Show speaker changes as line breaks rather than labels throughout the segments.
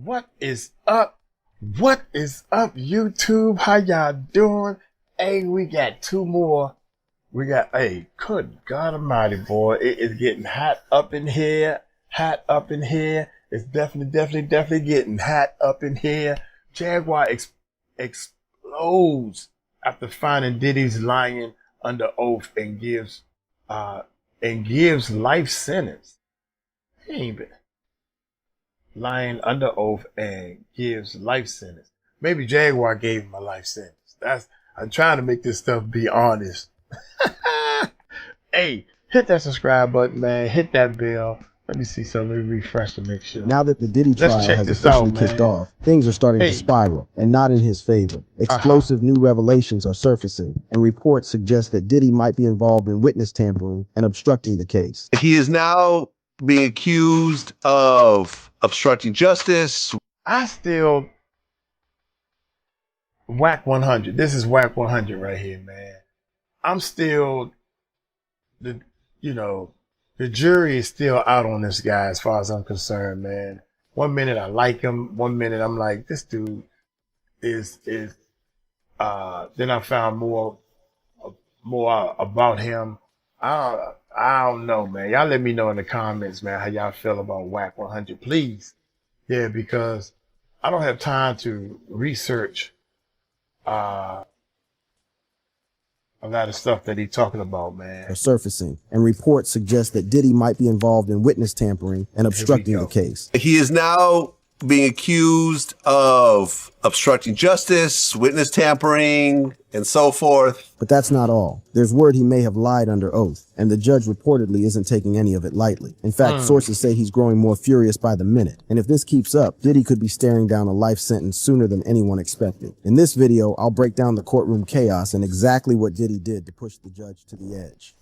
What is up? What is up, YouTube? How y'all doing? Hey, we got two more. Good God Almighty, boy. It is getting hot up in here. Hot up in here. It's definitely getting hot up in here. Jaguar explodes after finding Diddy's lying under oath and gives life sentence. He ain't been lying under oath and gives life sentence. Maybe Jaguar gave him a life sentence. I'm trying to make this stuff be honest. Hey, hit that subscribe button, man. Hit that bell. Let me see something. Let me refresh to make sure.
Now that the Diddy trial has officially kicked off, things are starting to spiral, and not in his favor. Explosive new revelations are surfacing, and reports suggest that Diddy might be involved in witness tampering and obstructing the case.
He is now being accused of obstructing justice.
I still whack 100. This is whack 100 right here, man. I'm still the jury is still out on this guy as far as I'm concerned, man. 1 minute I like him, 1 minute I'm like, this dude is then I found more about him. I don't know, man. Y'all let me know in the comments, man, how y'all feel about whack 100, please. Yeah, because I don't have time to research a lot of stuff that he's talking about, man.
Are surfacing, and reports suggest that Diddy might be involved in witness tampering and obstructing the case.
He is now being accused of obstructing justice, witness tampering, and so forth.
But that's not all. There's word he may have lied under oath, and the judge reportedly isn't taking any of it lightly. In fact, sources say he's growing more furious by the minute. And if this keeps up, Diddy could be staring down a life sentence sooner than anyone expected. In this video, I'll break down the courtroom chaos and exactly what Diddy did to push the judge to the edge.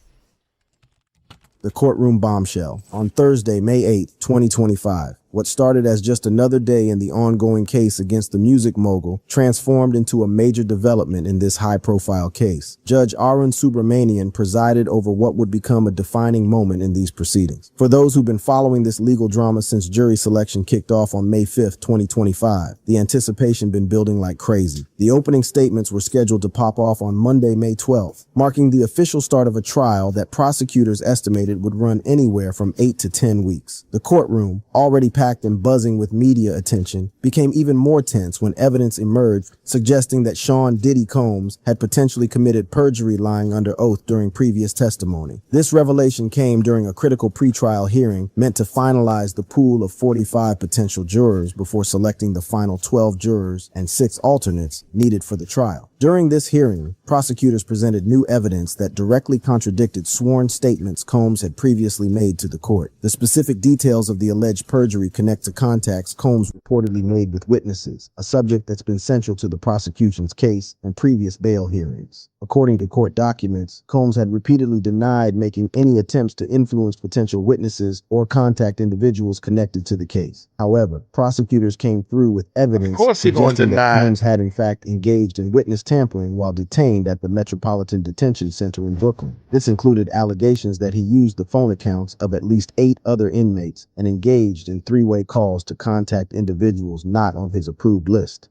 The courtroom bombshell. On Thursday, May 8, 2025, what started as just another day in the ongoing case against the music mogul transformed into a major development in this high-profile case. Judge 𝗟𝗓𝗡𝗞𝗦 presided over what would become a defining moment in these proceedings. For those who've been following this legal drama since jury selection kicked off on May 5, 2025, the anticipation been building like crazy. The opening statements were scheduled to pop off on Monday, May 12th, marking the official start of a trial that prosecutors estimated would run anywhere from 8 to 10 weeks. The courtroom, already packed and buzzing with media attention, became even more tense when evidence emerged suggesting that Sean Diddy Combs had potentially committed perjury lying under oath during previous testimony. This revelation came during a critical pretrial hearing meant to finalize the pool of 45 potential jurors before selecting the final 12 jurors and 6 alternates needed for the trial. During this hearing, prosecutors presented new evidence that directly contradicted sworn statements Combs had previously made to the court. The specific details of the alleged perjury connect to contacts Combs reportedly made with witnesses, a subject that's been central to the prosecution's case and previous bail hearings. According to court documents, Combs had repeatedly denied making any attempts to influence potential witnesses or contact individuals connected to the case. However, prosecutors came through with evidence suggesting that Combs had in fact engaged in witness tampering while detained at the Metropolitan Detention Center in Brooklyn. This included allegations that he used the phone accounts of at least 8 other inmates and engaged in 3-way calls to contact individuals not on his approved list.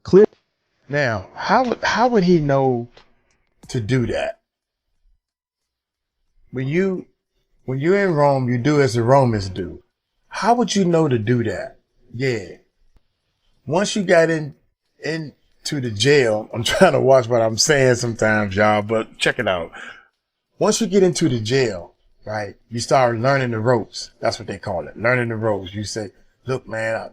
Now, how would he know to do that? When you're in Rome, you do as the Romans do. How would you know to do that? Yeah. Once you got into the jail, I'm trying to watch what I'm saying sometimes, y'all, but check it out. Once you get into the jail, right, you start learning the ropes. That's what they call it, learning the ropes. You say, look, man,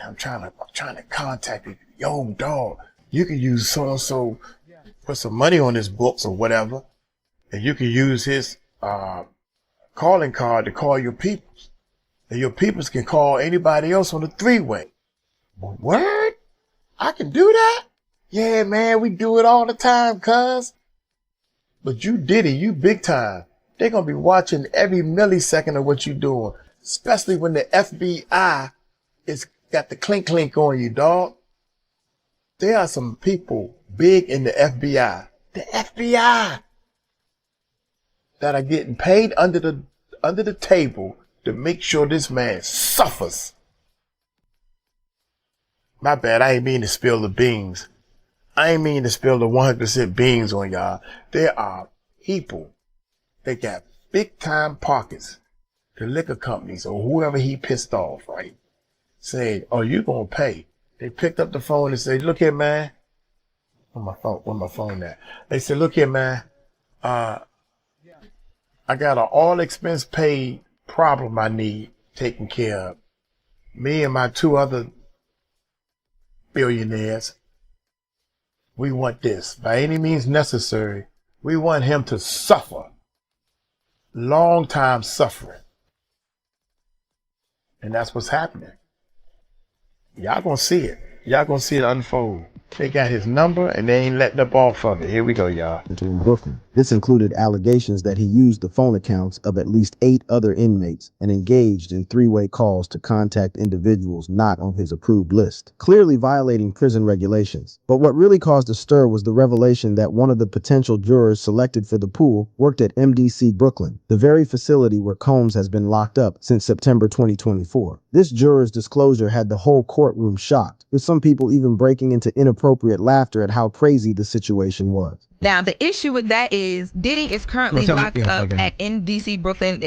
I'm trying to contact you. Yo, dog, you can use so-and-so, put some money on his books or whatever, and you can use his calling card to call your peoples. And your peoples can call anybody else on the 3-way. What? I can do that? Yeah, man, we do it all the time, cuz. But you Diddy, you big time. They're going to be watching every millisecond of what you're doing, especially when the FBI is got the clink on you, dog. There are some people big in the FBI. The FBI that are getting paid under the table to make sure this man suffers. My bad. I ain't mean to spill the beans. I ain't mean to spill the 100% beans on y'all. There are people that got big time pockets. The liquor companies or whoever he pissed off, right? Say, oh, you gonna pay. They picked up the phone and said, look here, man. Where my phone at? They said, look here, man. I got an all expense paid problem I need taken care of. Me and my 2 other billionaires, we want this. By any means necessary, we want him to suffer. Long time suffering. And that's what's happening. Y'all gonna see it. Y'all gonna see it unfold. They got his number and they ain't letting up off of it. Here we go, y'all.
In Brooklyn. This included allegations that he used the phone accounts of at least 8 other inmates and engaged in 3-way calls to contact individuals not on his approved list, clearly violating prison regulations. But what really caused a stir was the revelation that one of the potential jurors selected for the pool worked at MDC Brooklyn, the very facility where Combs has been locked up since September 2024. This juror's disclosure had the whole courtroom shocked, with some people even breaking into inappropriate laughter at how crazy the situation was.
Now, the issue with that is Diddy is currently locked up at NDC Brooklyn.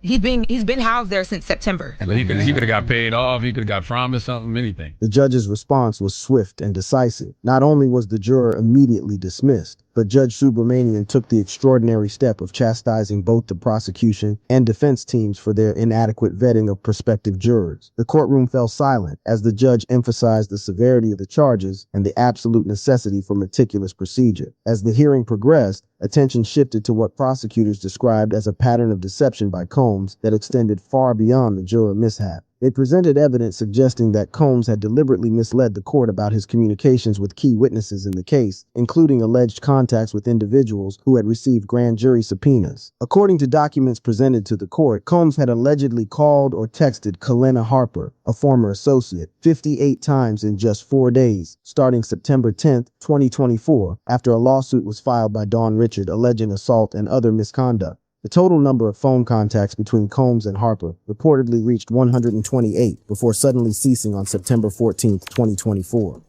He's been housed there since September.
But he could have got paid off. He could have got promised something, anything.
The judge's response was swift and decisive. Not only was the juror immediately dismissed, but Judge 𝗟𝗡𝗡𝗞𝗦 took the extraordinary step of chastising both the prosecution and defense teams for their inadequate vetting of prospective jurors. The courtroom fell silent as the judge emphasized the severity of the charges and the absolute necessity for meticulous procedure. As the hearing progressed, attention shifted to what prosecutors described as a pattern of deception by Combs that extended far beyond the juror mishap. They presented evidence suggesting that Combs had deliberately misled the court about his communications with key witnesses in the case, including alleged contacts with individuals who had received grand jury subpoenas. According to documents presented to the court, Combs had allegedly called or texted 𝗗𝗓𝗡𝗞𝗦, a former associate, 58 times in just 4 days, starting September 10, 2024, after a lawsuit was filed by Dawn Richard alleging assault and other misconduct. The total number of phone contacts between Combs and Harper reportedly reached 128 before suddenly ceasing on September 14, 2024.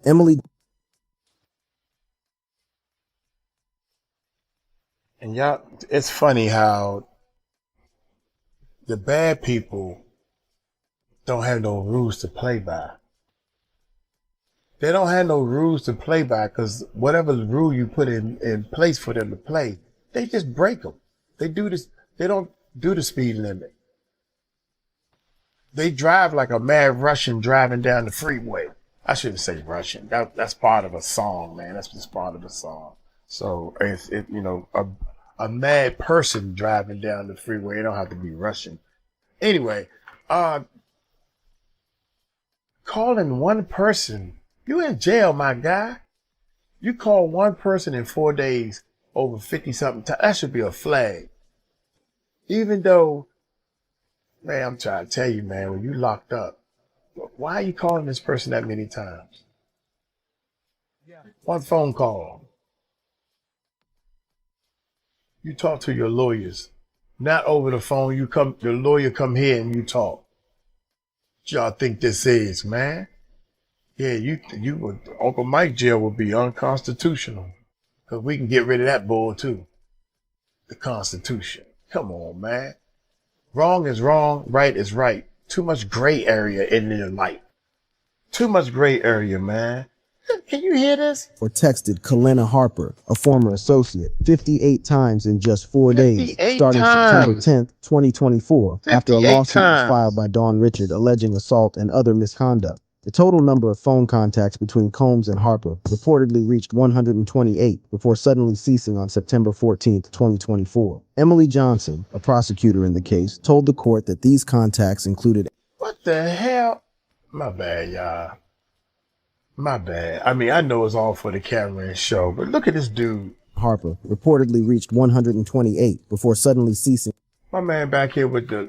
And y'all, it's funny how the bad people don't have no rules to play by. They don't have no rules to play by because whatever rule you put in place for them to play, they just break them. They do this. They don't do the speed limit. They drive like a mad Russian driving down the freeway. I shouldn't say Russian. That's part of a song, man. That's just part of a song. So it's a mad person driving down the freeway. It don't have to be Russian. Anyway, calling one person, you in jail, my guy. You call one person in 4 days over 50 something times. That should be a flag. Even though, man, I'm trying to tell you, man, when you locked up, why are you calling this person that many times? One phone call. You talk to your lawyers, not over the phone. Your lawyer come here and you talk. What y'all think this is, man? Yeah, you would, Uncle Mike jail would be unconstitutional. Cause we can get rid of that bull too. The Constitution. Come on, man. Wrong is wrong, right is right. Too much gray area in your life. Too much gray area, man. Can you hear this?
Or texted 𝗗𝗓𝗡𝗞𝗦, a former associate, 58 times in just 4 days, starting September 10th, 2024, after a lawsuit was filed by Dawn Richard alleging assault and other misconduct. The total number of phone contacts between Combs and Harper reportedly reached 128 before suddenly ceasing on September 14, 2024. Emily Johnson, a prosecutor in the case, told the court that these contacts included...
What the hell? My bad, y'all. My bad. I mean, I know it's all for the camera and show, but look at this dude.
Harper reportedly reached 128 before suddenly ceasing.
My man back here with the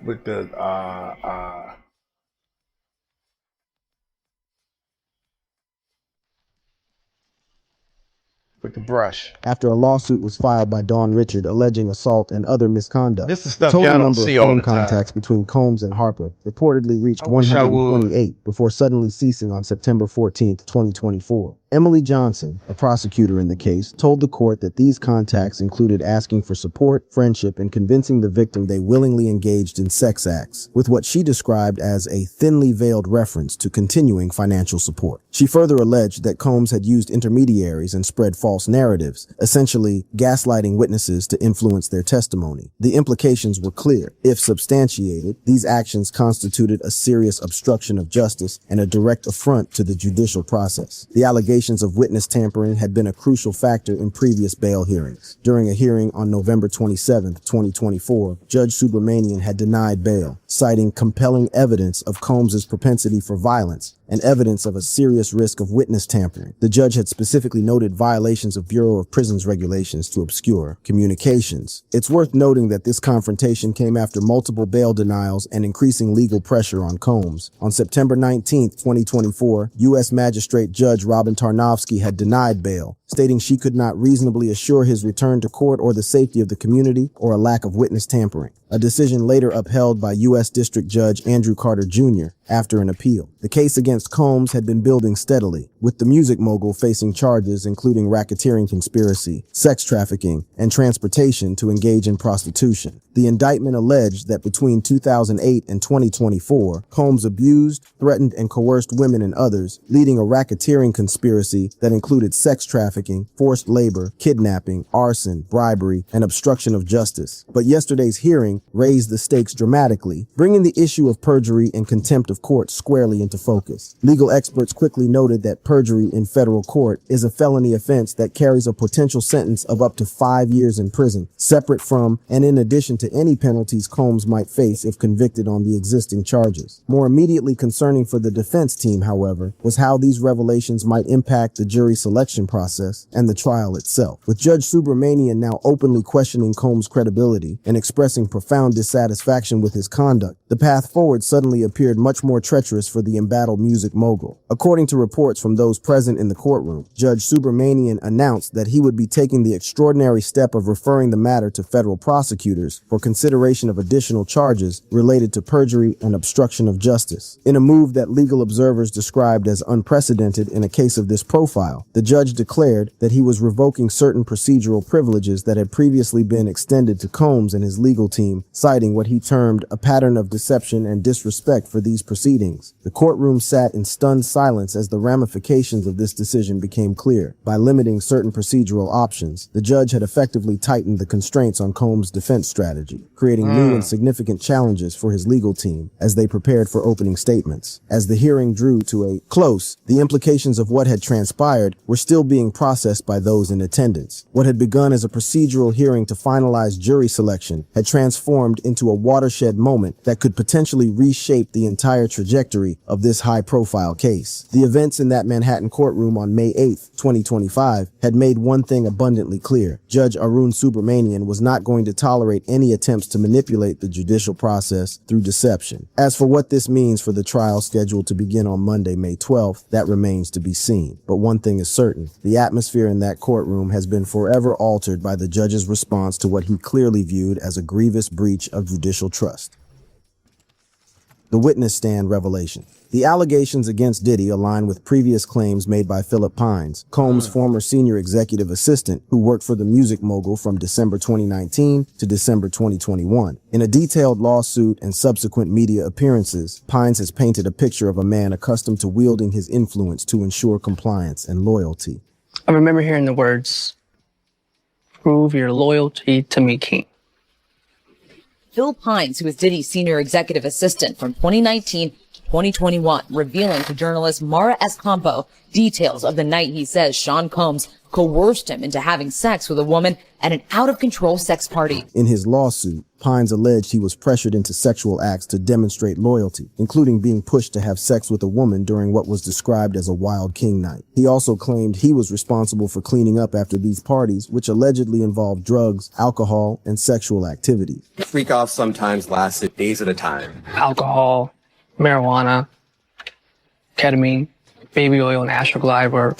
with the brush.
After a lawsuit was filed by Dawn Richard alleging assault and other misconduct.
This is stuff
Total
y'all don't
number of
see all
phone
the time.
contacts between Combs and Harper reportedly reached
I wish I would.
128 before suddenly ceasing on September 14th, 2024. Emily Johnson, a prosecutor in the case, told the court that these contacts included asking for support, friendship, and convincing the victim they willingly engaged in sex acts, with what she described as a thinly veiled reference to continuing financial support. She further alleged that Combs had used intermediaries and spread false narratives, essentially gaslighting witnesses to influence their testimony. The implications were clear. If substantiated, these actions constituted a serious obstruction of justice and a direct affront to the judicial process. The allegations of witness tampering had been a crucial factor in previous bail hearings. During a hearing on November 27, 2024, Judge 𝗟𝗡𝗡𝗞𝗦 had denied bail, citing compelling evidence of Combs's propensity for violence and evidence of a serious risk of witness tampering. The judge had specifically noted violations of Bureau of Prisons regulations to obscure communications. It's worth noting that this confrontation came after multiple bail denials and increasing legal pressure on Combs. On September 19, 2024, U.S. Magistrate Judge Robin Tarnowski had denied bail, stating she could not reasonably assure his return to court or the safety of the community or a lack of witness tampering, a decision later upheld by U.S. District Judge Andrew Carter Jr. after an appeal. The case against Combs had been building steadily, with the music mogul facing charges including racketeering conspiracy, sex trafficking, and transportation to engage in prostitution. The indictment alleged that between 2008 and 2024, Combs abused, threatened, and coerced women and others, leading a racketeering conspiracy that included sex trafficking, forced labor, kidnapping, arson, bribery, and obstruction of justice. But yesterday's hearing raised the stakes dramatically, bringing the issue of perjury and contempt of court squarely into focus. Legal experts quickly noted that perjury in federal court is a felony offense that carries a potential sentence of up to 5 years in prison, separate from and in addition to any penalties Combs might face if convicted on the existing charges. More immediately concerning for the defense team, however, was how these revelations might impact the jury selection process and the trial itself. With Judge 𝗟𝗡𝗡𝗞𝗦 now openly questioning Combs' credibility and expressing profound dissatisfaction with his conduct, the path forward suddenly appeared much more treacherous for the embattled music mogul. According to reports from those present in the courtroom, Judge 𝗟𝗡𝗡𝗞𝗦 announced that he would be taking the extraordinary step of referring the matter to federal prosecutors for consideration of additional charges related to perjury and obstruction of justice. In a move that legal observers described as unprecedented in a case of this profile, the judge declared that he was revoking certain procedural privileges that had previously been extended to Combs and his legal team, citing what he termed a pattern of deception and disrespect for these proceedings. The courtroom sat in stunned silence as the ramifications of this decision became clear. By limiting certain procedural options, the judge had effectively tightened the constraints on Combs' defense strategy, creating new and significant challenges for his legal team as they prepared for opening statements. As the hearing drew to a close, the implications of what had transpired were still being processed by those in attendance. What had begun as a procedural hearing to finalize jury selection had transformed into a watershed moment that could potentially reshape the entire trajectory of this high-profile case. The events in that Manhattan courtroom on May 8, 2025, had made one thing abundantly clear. Judge Arun Subramanian was not going to tolerate any attempts to manipulate the judicial process through deception. As for what this means for the trial scheduled to begin on Monday, May 12th, that remains to be seen. But one thing is certain: the atmosphere in that courtroom has been forever altered by the judge's response to what he clearly viewed as a grievous breach of judicial trust. The witness stand revelation. The allegations against Diddy align with previous claims made by 𝗟𝗡𝗡𝗞𝗦, Combs' former senior executive assistant who worked for the music mogul from December 2019 to December 2021. In a detailed lawsuit and subsequent media appearances, Pines has painted a picture of a man accustomed to wielding his influence to ensure compliance and loyalty.
I remember hearing the words, "Prove your loyalty to me, King."
Phil Pines, who was Diddy's senior executive assistant from 2019 to 2021, revealing to journalist Mara Escampo details of the night he says Sean Combs coerced him into having sex with a woman at an out-of-control sex party.
In his lawsuit, Pines alleged he was pressured into sexual acts to demonstrate loyalty, including being pushed to have sex with a woman during what was described as a Wild King night. He also claimed he was responsible for cleaning up after these parties, which allegedly involved drugs, alcohol, and sexual activity.
Freak-offs sometimes lasted days at a time.
Alcohol, marijuana, ketamine, baby oil, and Astroglide were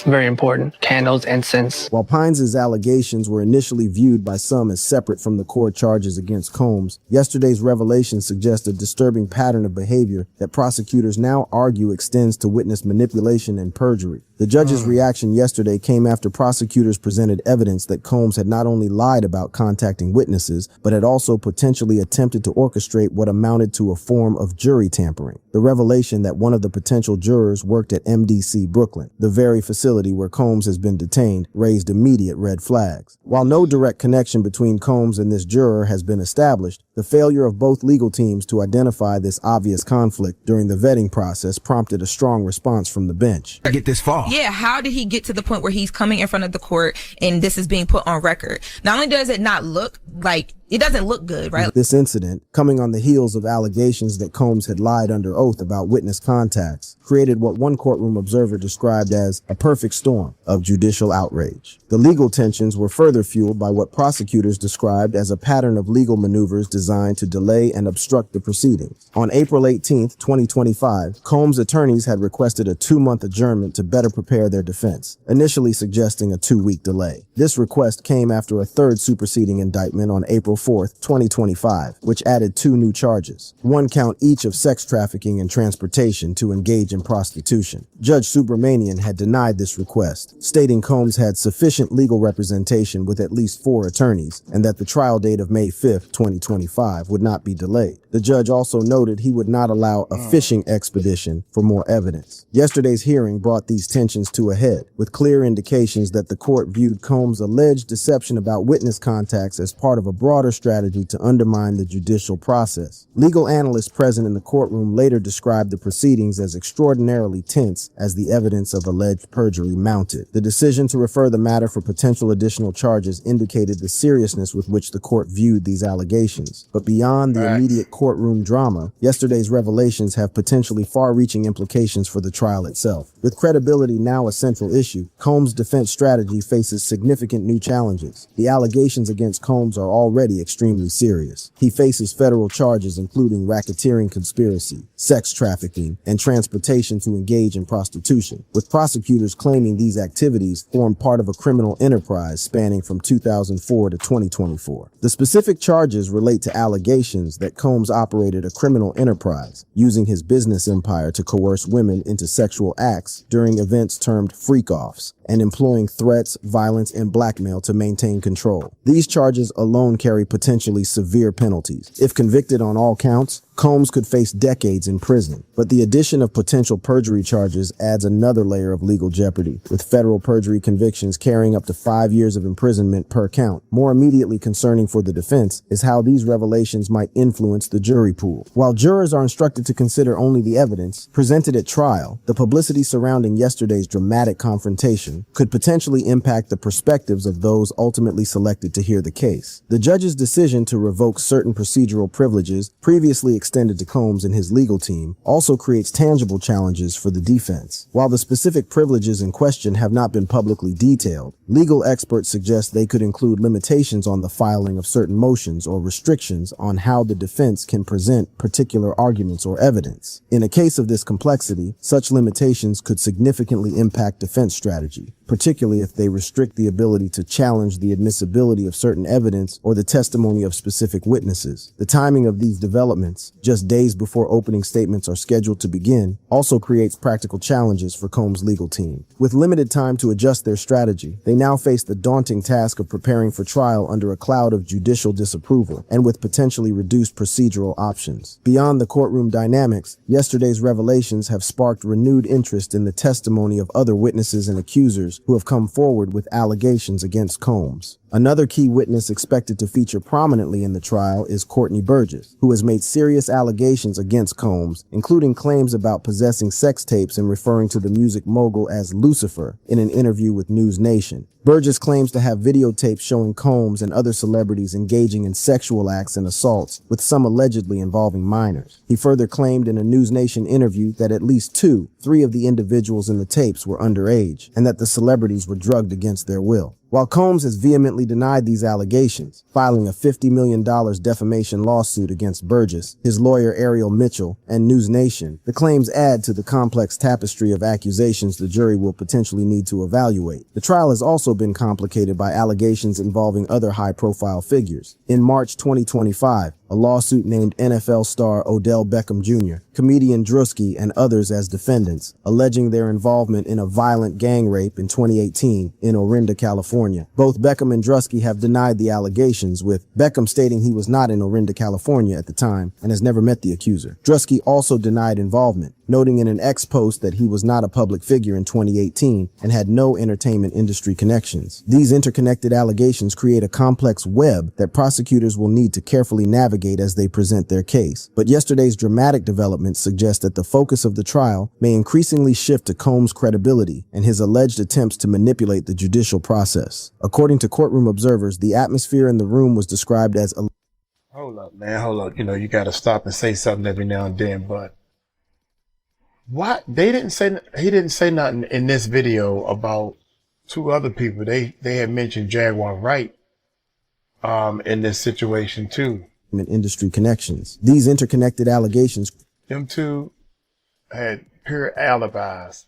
Very important. Candles, incense.
While Pines' allegations were initially viewed by some as separate from the core charges against Combs, yesterday's revelations suggest a disturbing pattern of behavior that prosecutors now argue extends to witness manipulation and perjury. The judge's reaction yesterday came after prosecutors presented evidence that Combs had not only lied about contacting witnesses, but had also potentially attempted to orchestrate what amounted to a form of jury tampering. The revelation that one of the potential jurors worked at MDC Brooklyn, the very facility where Combs has been detained, raised immediate red flags. While no direct connection between Combs and this juror has been established, the failure of both legal teams to identify this obvious conflict during the vetting process prompted a strong response from the bench.
I get this far.
Yeah, how did he get to the point where he's coming in front of the court and this is being put on record? Not only does it not look like, it doesn't look good, right?
This incident, coming on the heels of allegations that Combs had lied under oath about witness contacts, created what one courtroom observer described as a perfect storm of judicial outrage. The legal tensions were further fueled by what prosecutors described as a pattern of legal maneuvers designed to delay and obstruct the proceedings. On April 18, 2025, Combs' attorneys had requested a 2-month adjournment to better prepare their defense, initially suggesting a 2-week delay. This request came after a third superseding indictment on April 4, 2025, which added 2 new charges, 1 count each of sex trafficking and transportation to engage in prostitution. Judge 𝗟𝗡𝗡𝗞𝗦 had denied this request, stating Combs had sufficient legal representation with at least 4 attorneys and that the trial date of May 5, 2025 would not be delayed. The judge also noted he would not allow a fishing expedition for more evidence. Yesterday's hearing brought these tensions to a head, with clear indications that the court viewed Combs' alleged deception about witness contacts as part of a broader strategy to undermine the judicial process. Legal analysts present in the courtroom later described the proceedings as extraordinarily tense as the evidence of alleged perjury mounted. The decision to refer the matter for potential additional charges indicated the seriousness with which the court viewed these allegations. But beyond the immediate courtroom drama, yesterday's revelations have potentially far-reaching implications for the trial itself. With credibility now a central issue, Combs' defense strategy faces significant new challenges. The allegations against Combs are already extremely serious. He faces federal charges including racketeering conspiracy, sex trafficking, and transportation to engage in prostitution, with prosecutors claiming these activities form part of a criminal enterprise spanning from 2004 to 2024. The specific charges relate to allegations that Combs operated a criminal enterprise, using his business empire to coerce women into sexual acts during events termed freak-offs, and employing threats, violence, and blackmail to maintain control. These charges alone carry potentially severe penalties. If convicted on all counts, Combs could face decades in prison, but the addition of potential perjury charges adds another layer of legal jeopardy, with federal perjury convictions carrying up to 5 years of imprisonment per count. More immediately concerning for the defense is how these revelations might influence the jury pool. While jurors are instructed to consider only the evidence presented at trial, the publicity surrounding yesterday's dramatic confrontation could potentially impact the perspectives of those ultimately selected to hear the case. The judge's decision to revoke certain procedural privileges previously extended to Combs and his legal team also creates tangible challenges for the defense. While the specific privileges in question have not been publicly detailed, legal experts suggest they could include limitations on the filing of certain motions or restrictions on how the defense can present particular arguments or evidence. In a case of this complexity, such limitations could significantly impact defense strategy, particularly if they restrict the ability to challenge the admissibility of certain evidence or the testimony of specific witnesses. The timing of these developments, just days before opening statements are scheduled to begin, also creates practical challenges for Combs' legal team. With limited time to adjust their strategy, they now face the daunting task of preparing for trial under a cloud of judicial disapproval and with potentially reduced procedural options. Beyond the courtroom dynamics, yesterday's revelations have sparked renewed interest in the testimony of other witnesses and accusers who have come forward with allegations against Combs. Another key witness expected to feature prominently in the trial is Courtney Burgess, who has made serious allegations against Combs, including claims about possessing sex tapes and referring to the music mogul as Lucifer in an interview with News Nation. Burgess claims to have videotapes showing Combs and other celebrities engaging in sexual acts and assaults, with some allegedly involving minors. He further claimed in a News Nation interview that at least 3 of the individuals in the tapes were underage, and that the celebrities were drugged against their will. While Combs has vehemently denied these allegations, filing a $50 million defamation lawsuit against Burgess, his lawyer Ariel Mitchell, and News Nation, the claims add to the complex tapestry of accusations the jury will potentially need to evaluate. The trial has also been complicated by allegations involving other high-profile figures. In March 2025, a lawsuit named NFL star Odell Beckham Jr., comedian 𝗟𝗓𝗡𝗞𝗦, and others as defendants, alleging their involvement in a violent gang rape in 2018 in Orinda, California. Both Beckham and 𝗟𝗓𝗡𝗞𝗏 have denied the allegations, with Beckham stating he was not in Orinda, California at the time and has never met the accuser. 𝗟𝗓𝗡𝗞𝗏 also denied involvement, noting in an X post that he was not a public figure in 2018 and had no entertainment industry connections. These interconnected allegations create a complex web that prosecutors will need to carefully navigate as they present their case. But yesterday's dramatic developments suggest that the focus of the trial may increasingly shift to Combs' credibility and his alleged attempts to manipulate the judicial process. According to courtroom observers, the atmosphere in the room was described as
Hold up, man. Hold up. You know, you got to stop and say something every now and then, but what? He didn't say nothing in this video about two other people. They had mentioned Jaguar Wright in this situation too.
Industry connections. These interconnected allegations.
Them two had pure alibis,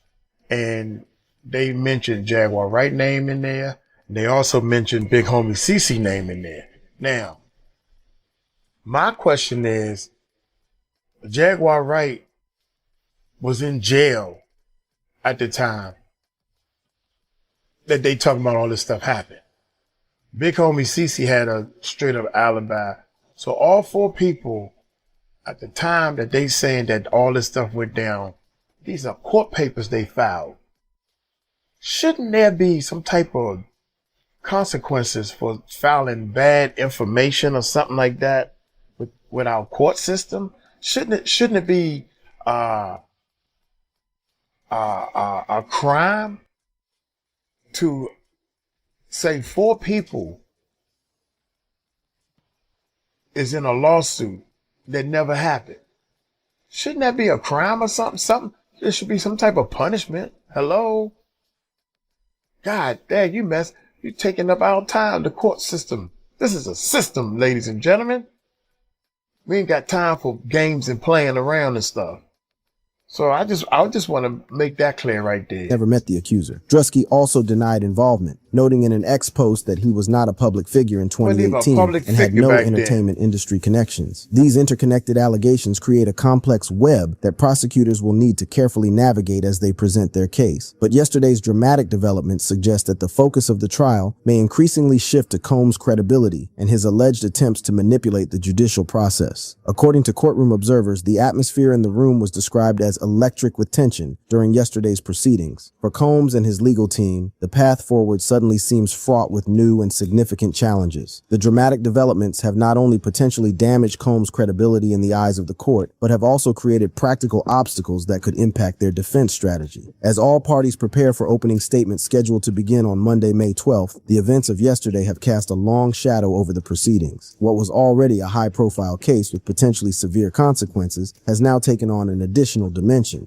and they mentioned Jaguar Wright name in there. And they also mentioned Big Homie 𝗗𝗓𝗡 name in there. Now, my question is, Jaguar Wright was in jail at the time that they talking about all this stuff happened. Big Homie 𝗗𝗓𝗡 had a straight up alibi. So all four people at the time that they saying that all this stuff went down, these are court papers they filed. Shouldn't there be some type of consequences for filing bad information or something like that with our court system? Shouldn't it be a crime to say four people is in a lawsuit that never happened? Shouldn't that be a crime or something? There should be some type of punishment. Hello? God dang, you're taking up our time, the court system. This is a system, ladies and gentlemen. We ain't got time for games and playing around and stuff. So I just want to make that clear right there.
Never met the accuser. 𝗟𝗓𝗡𝗏 also denied involvement, noting in an X post that he was not a public figure in 2018 and had no entertainment industry connections. These interconnected allegations create a complex web that prosecutors will need to carefully navigate as they present their case. But yesterday's dramatic developments suggest that the focus of the trial may increasingly shift to Combs' credibility and his alleged attempts to manipulate the judicial process. According to courtroom observers, the atmosphere in the room was described as electric with tension during yesterday's proceedings. For Combs and his legal team, the path forward suddenly seems fraught with new and significant challenges. The dramatic developments have not only potentially damaged Combs' credibility in the eyes of the court, but have also created practical obstacles that could impact their defense strategy. As all parties prepare for opening statements scheduled to begin on Monday, May 12th, the events of yesterday have cast a long shadow over the proceedings. What was already a high-profile case with potentially severe consequences has now taken on an additional dimension,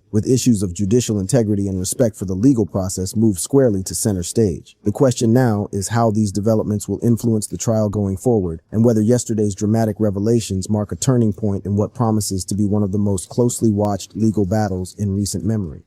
with issues of judicial integrity and respect for the legal process moved squarely to center stage. The question now is how these developments will influence the trial going forward, and whether yesterday's dramatic revelations mark a turning point in what promises to be one of the most closely watched legal battles in recent memory.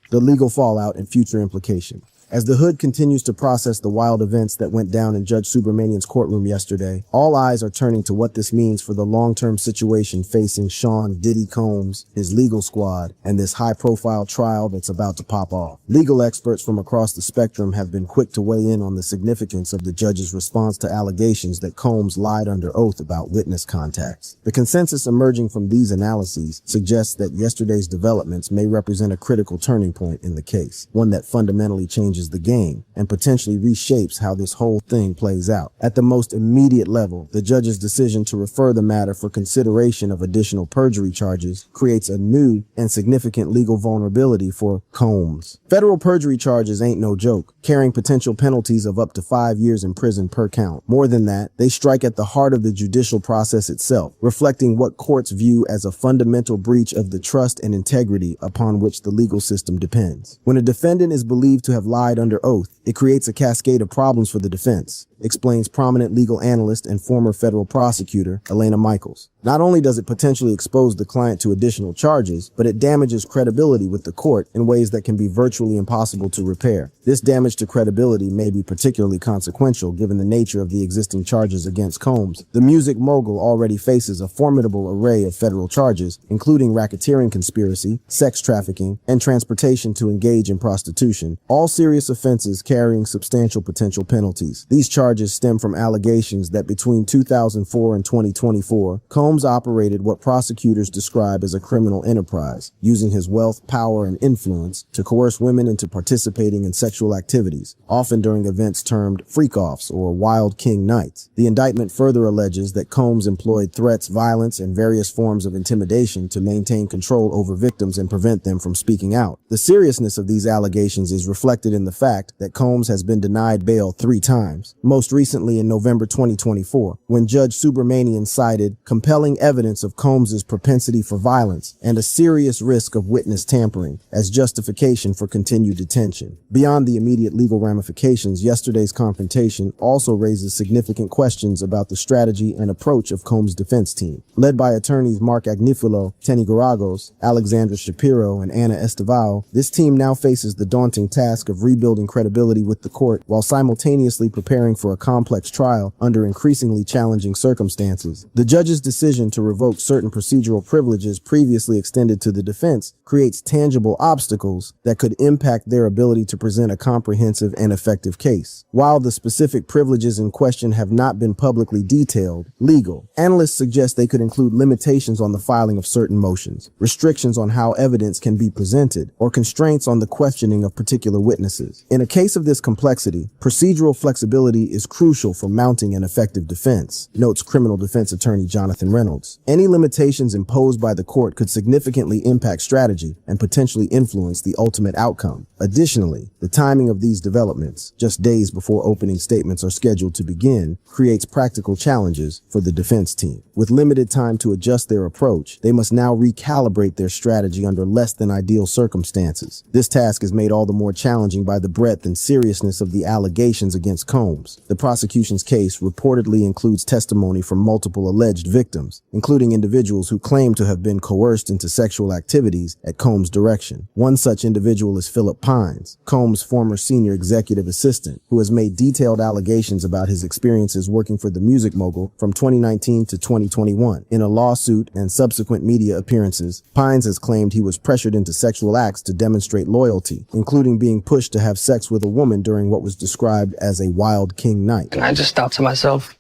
The legal fallout and future implication. As the hood continues to process the wild events that went down in Judge 𝗟𝗡𝗡𝗏𝗡's courtroom yesterday, all eyes are turning to what this means for the long-term situation facing Sean Diddy Combs, his legal squad, and this high-profile trial that's about to pop off. Legal experts from across the spectrum have been quick to weigh in on the significance of the judge's response to allegations that Combs lied under oath about witness contacts. The consensus emerging from these analyses suggests that yesterday's developments may represent a critical turning point in the case, one that fundamentally changes the game and potentially reshapes how this whole thing plays out. At the most immediate level, the judge's decision to refer the matter for consideration of additional perjury charges creates a new and significant legal vulnerability for Combs. Federal perjury charges ain't no joke, carrying potential penalties of up to 5 years in prison per count. More than that, they strike at the heart of the judicial process itself, reflecting what courts view as a fundamental breach of the trust and integrity upon which the legal system depends. When a defendant is believed to have lied lied under oath, it creates a cascade of problems for the defense, explains prominent legal analyst and former federal prosecutor Elena Michaels. Not only does it potentially expose the client to additional charges, but it damages credibility with the court in ways that can be virtually impossible to repair. This damage to credibility may be particularly consequential given the nature of the existing charges against Combs. The music mogul already faces a formidable array of federal charges, including racketeering conspiracy, sex trafficking, and transportation to engage in prostitution, all serious offenses carrying substantial potential penalties. These charges stem from allegations that between 2004 and 2024, Combs operated what prosecutors describe as a criminal enterprise, using his wealth, power, and influence to coerce women into participating in sexual activities, often during events termed freak-offs or wild king nights. The indictment further alleges that Combs employed threats, violence, and various forms of intimidation to maintain control over victims and prevent them from speaking out. The seriousness of these allegations is reflected in the fact that Combs has been denied bail 3 times, most recently in November 2024, when Judge Subramanian cited compelling evidence of Combs's propensity for violence and a serious risk of witness tampering as justification for continued detention. Beyond the immediate legal ramifications, yesterday's confrontation also raises significant questions about the strategy and approach of Combs' defense team. Led by attorneys Mark Agnifilo, Tenny Garagos, Alexandra Shapiro, and Anna Estevao, this team now faces the daunting task of rebuilding credibility with the court while simultaneously preparing for a complex trial under increasingly challenging circumstances. The judge's decision to revoke certain procedural privileges previously extended to the defense creates tangible obstacles that could impact their ability to present a comprehensive and effective case. While the specific privileges in question have not been publicly detailed, legal analysts suggest they could include limitations on the filing of certain motions, restrictions on how evidence can be presented, or constraints on the questioning of particular witnesses. In a case of this complexity, procedural flexibility is crucial for mounting an effective defense, notes criminal defense attorney Jonathan Reynolds. Any limitations imposed by the court could significantly impact strategy and potentially influence the ultimate outcome. Additionally, the timing of these developments, just days before opening statements are scheduled to begin, creates practical challenges for the defense team. With limited time to adjust their approach, they must now recalibrate their strategy under less than ideal circumstances. This task is made all the more challenging by the breadth and seriousness of the allegations against Combs. The prosecution's case reportedly includes testimony from multiple alleged victims, including individuals who claim to have been coerced into sexual activities at Combs' direction. One such individual is Philip Pines, Combs' former senior executive assistant, who has made detailed allegations about his experiences working for the music mogul from 2019 to 2021. In a lawsuit and subsequent media appearances, Pines has claimed he was pressured into sexual acts to demonstrate loyalty, including being pushed to have sex with a woman during what was described as a wild king night.
And I just thought to myself,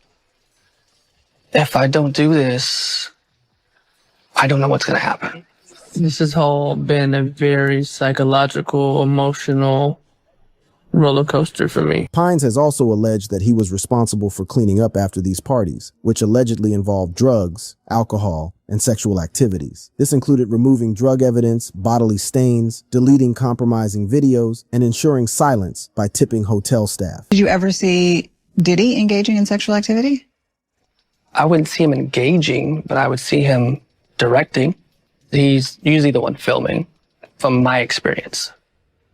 if I don't do this, I don't know what's going to happen. This has all been a very psychological, emotional roller coaster for me.
Pines has also alleged that he was responsible for cleaning up after these parties, which allegedly involved drugs, alcohol, and sexual activities. This included removing drug evidence, bodily stains, deleting compromising videos, and ensuring silence by tipping hotel staff.
Did you ever see Diddy engaging in sexual activity?
I wouldn't see him engaging, but I would see him directing. He's usually the one filming, from my experience.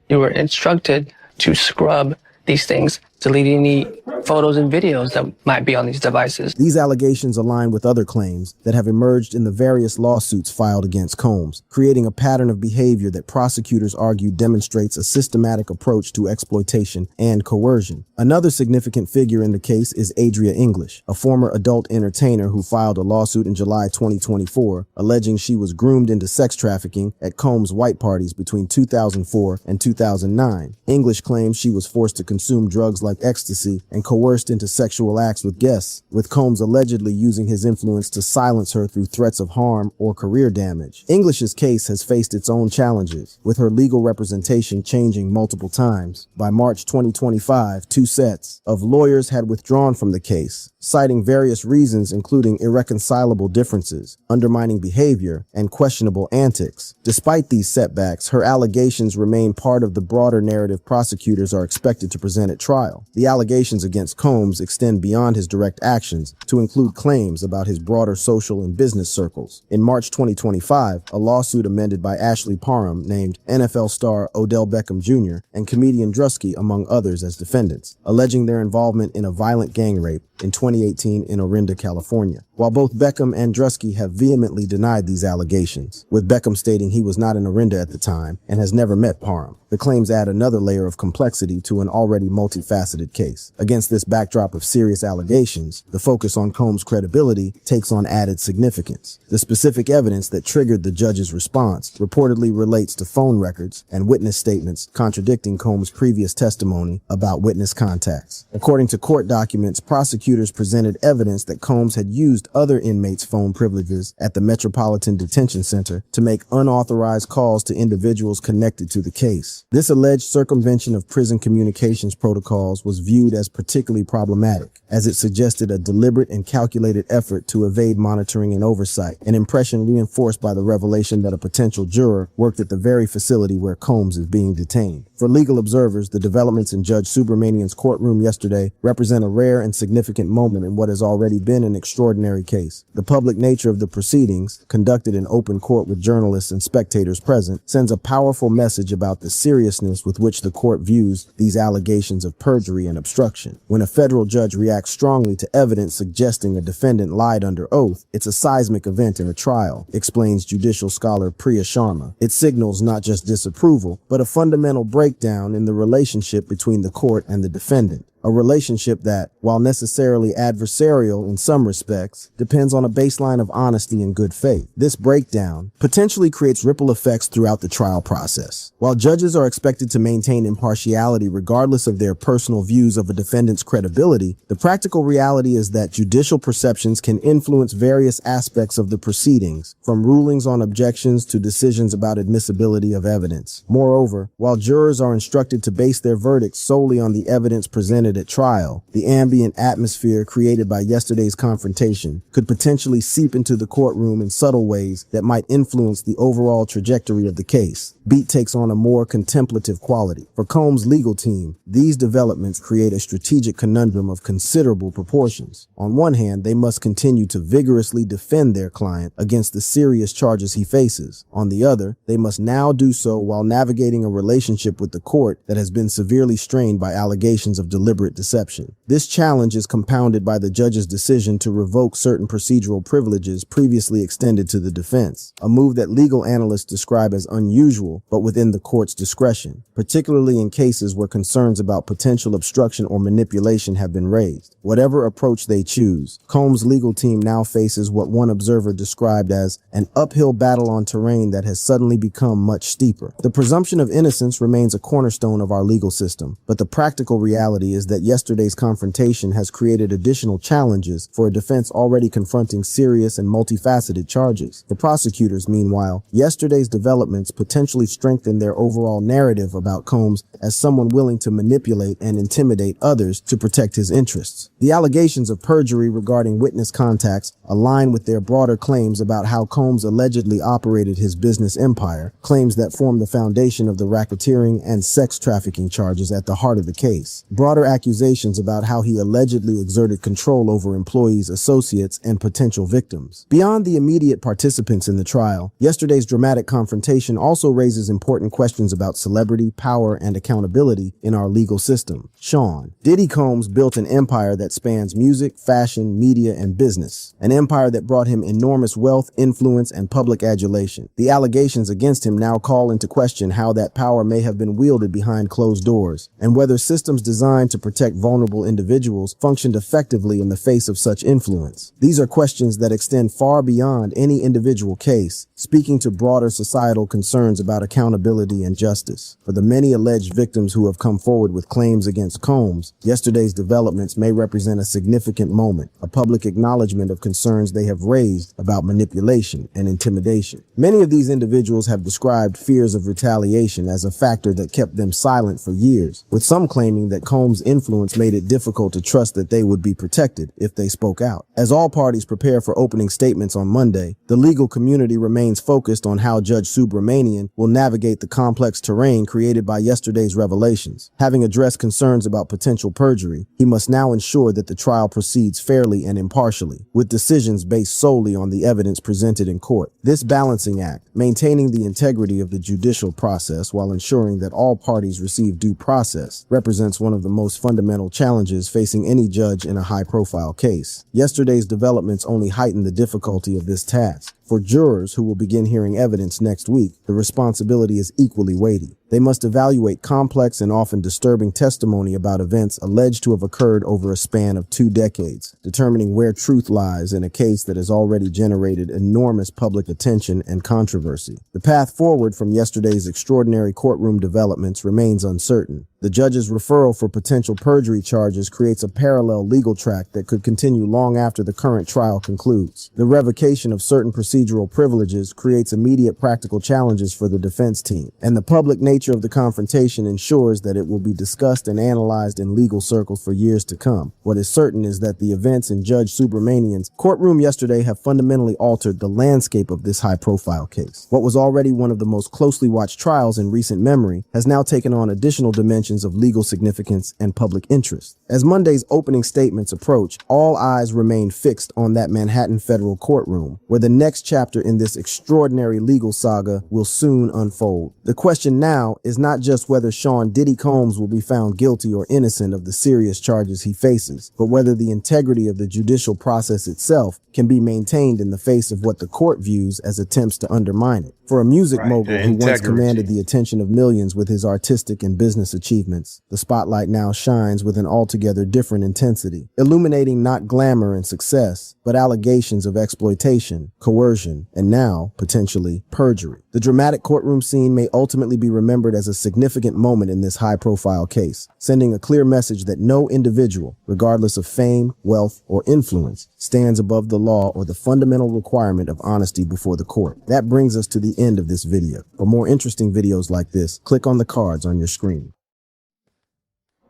You were instructed to scrub these things, delete any photos and videos that might be on these devices.
These allegations align with other claims that have emerged in the various lawsuits filed against Combs, creating a pattern of behavior that prosecutors argue demonstrates a systematic approach to exploitation and coercion. Another significant figure in the case is Adria English, a former adult entertainer who filed a lawsuit in July 2024, alleging she was groomed into sex trafficking at Combs' white parties between 2004 and 2009. English claims she was forced to consume drugs like ecstasy and coerced into sexual acts with guests, with Combs allegedly using his influence to silence her through threats of harm or career damage. English's case has faced its own challenges, with her legal representation changing multiple times. By March 2025, 2 sets of lawyers had withdrawn from the case, citing various reasons including irreconcilable differences, undermining behavior, and questionable antics. Despite these setbacks, her allegations remain part of the broader narrative prosecutors are expected to present at trial. trial. The allegations against Combs extend beyond his direct actions to include claims about his broader social and business circles. In March 2025, a lawsuit amended by 𝗟𝗡𝗡𝗞𝗦 named NFL star Odell Beckham Jr. and comedian 𝗟𝗓𝗓, among others, as defendants, alleging their involvement in a violent gang rape in 2018 in Orinda, California. While both Beckham and 𝗟𝗓𝗓 have vehemently denied these allegations, with Beckham stating he was not in Orinda at the time and has never met Parham. The claims add another layer of complexity to an already multifaceted case. Against this backdrop of serious allegations, the focus on Combs' credibility takes on added significance. The specific evidence that triggered the judge's response reportedly relates to phone records and witness statements contradicting Combs' previous testimony about witness contacts. According to court documents, prosecutors presented evidence that Combs had used other inmates' phone privileges at the Metropolitan Detention Center to make unauthorized calls to individuals connected to the case. This alleged circumvention of prison communications protocols was viewed as particularly problematic, as it suggested a deliberate and calculated effort to evade monitoring and oversight, an impression reinforced by the revelation that a potential juror worked at the very facility where Combs is being detained. For legal observers, the developments in Judge 𝗟𝗓𝗡𝗞𝗦's courtroom yesterday represent a rare and significant moment in what has already been an extraordinary case. The public nature of the proceedings, conducted in open court with journalists and spectators present, sends a powerful message about the seriousness with which the court views these allegations of perjury and obstruction. When a federal judge reacts strongly to evidence suggesting a defendant lied under oath, it's a seismic event in a trial, explains judicial scholar Priya Sharma. It signals not just disapproval, but a fundamental breakdown in the relationship between the court and the defendant. A relationship that, while necessarily adversarial in some respects, depends on a baseline of honesty and good faith. This breakdown potentially creates ripple effects throughout the trial process. While judges are expected to maintain impartiality regardless of their personal views of a defendant's credibility, the practical reality is that judicial perceptions can influence various aspects of the proceedings, from rulings on objections to decisions about admissibility of evidence. Moreover, while jurors are instructed to base their verdicts solely on the evidence presented at trial, the ambient atmosphere created by yesterday's confrontation could potentially seep into the courtroom in subtle ways that might influence the overall trajectory of the case. Beat takes on a more contemplative quality. For Combs' legal team, these developments create a strategic conundrum of considerable proportions. On one hand, they must continue to vigorously defend their client against the serious charges he faces. On the other, they must now do so while navigating a relationship with the court that has been severely strained by allegations of deliberate deception. This challenge is compounded by the judge's decision to revoke certain procedural privileges previously extended to the defense, a move that legal analysts describe as unusual but within the court's discretion, particularly in cases where concerns about potential obstruction or manipulation have been raised. Whatever approach they choose, Combs' legal team now faces what one observer described as an uphill battle on terrain that has suddenly become much steeper. The presumption of innocence remains a cornerstone of our legal system, but the practical reality is that yesterday's confrontation has created additional challenges for a defense already confronting serious and multifaceted charges. For prosecutors, meanwhile, yesterday's developments potentially strengthen their overall narrative about Combs as someone willing to manipulate and intimidate others to protect his interests. The allegations of perjury regarding witness contacts align with their broader claims about how Combs allegedly operated his business empire, claims that form the foundation of the racketeering and sex trafficking charges at the heart of the case. Broader accusations about how he allegedly exerted control over employees, associates, and potential victims. Beyond the immediate participants in the trial, yesterday's dramatic confrontation also raises important questions about celebrity, power, and accountability in our legal system. Sean, Diddy Combs built an empire that spans music, fashion, media, and business. An empire that brought him enormous wealth, influence, and public adulation. The allegations against him now call into question how that power may have been wielded behind closed doors, and whether systems designed to protect vulnerable individuals functioned effectively in the face of such influence. These are questions that extend far beyond any individual case, speaking to broader societal concerns about accountability and justice. For the many alleged victims who have come forward with claims against Combs, yesterday's developments may represent a significant moment, a public acknowledgement of concerns they have raised about manipulation and intimidation. Many of these individuals have described fears of retaliation as a factor that kept them silent for years, with some claiming that Combs' influence made it difficult to trust that they would be protected if they spoke out. As all parties prepare for opening statements on Monday, the legal community remains focused on how Judge 𝗟𝗓𝗡𝗞𝗦 will navigate the complex terrain created by yesterday's revelations. Having addressed concerns about potential perjury, he must now ensure that the trial proceeds fairly and impartially, with decisions based solely on the evidence presented in court. This balancing act, maintaining the integrity of the judicial process while ensuring that all parties receive due process, represents one of the most fundamental challenges facing any judge in a high-profile case. Yesterday's developments only heighten the difficulty of this task. For jurors who will begin hearing evidence next week, the responsibility is equally weighty. They must evaluate complex and often disturbing testimony about events alleged to have occurred over a span of 2 decades, determining where truth lies in a case that has already generated enormous public attention and controversy. The path forward from yesterday's extraordinary courtroom developments remains uncertain. The judge's referral for potential perjury charges creates a parallel legal track that could continue long after the current trial concludes. The revocation of certain procedural privileges creates immediate practical challenges for the defense team, and the public nature of the confrontation ensures that it will be discussed and analyzed in legal circles for years to come. What is certain is that the events in Judge 𝗟𝗡𝗡𝗞𝗦's courtroom yesterday have fundamentally altered the landscape of this high-profile case. What was already one of the most closely watched trials in recent memory has now taken on additional dimensions of legal significance and public interest. As Monday's opening statements approach, all eyes remain fixed on that Manhattan federal courtroom, where the next chapter in this extraordinary legal saga will soon unfold. The question now is not just whether Sean Diddy Combs will be found guilty or innocent of the serious charges he faces, but whether the integrity of the judicial process itself can be maintained in the face of what the court views as attempts to undermine it. For a music mogul who once commanded the attention of millions with his artistic and business achievements, the spotlight now shines with an altogether different intensity, illuminating not glamour and success, but allegations of exploitation, coercion, and now, potentially, perjury. The dramatic courtroom scene may ultimately be remembered as a significant moment in this high-profile case, sending a clear message that no individual, regardless of fame, wealth, or influence, stands above the law or the fundamental requirement of honesty before the court. That brings us to the end of this video. For more interesting videos like this, click on the cards on your screen.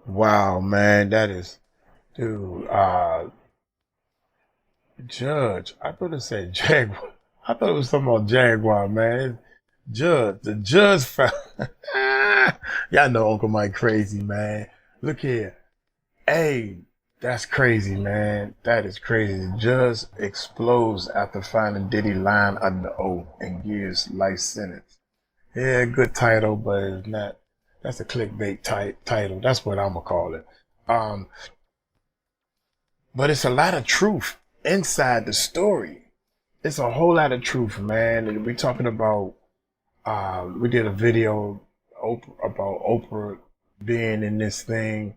Wow, man, that is, dude, Judge, I thought it said Jaguar. I thought it was something about Jaguar, man. The judge found, y'all know Uncle Mike crazy, man. Look here. Hey, that's crazy, man. That is crazy. The judge explodes after finding Diddy lying under oath and gives life sentence. Yeah, good title, but it's not. That's a clickbait title. That's what I'm gonna call it. But it's a lot of truth inside the story. It's a whole lot of truth, man. And we're talking about, we did a video about Oprah being in this thing.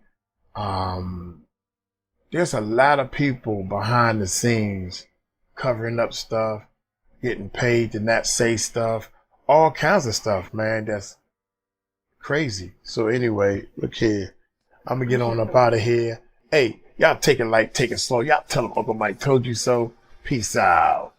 There's a lot of people behind the scenes covering up stuff, getting paid to not say stuff, all kinds of stuff, man. That's crazy. So anyway, look here. I'm gonna get on up out of here. Hey, y'all take it light, take it slow. Y'all tell them Uncle Mike told you so. Peace out.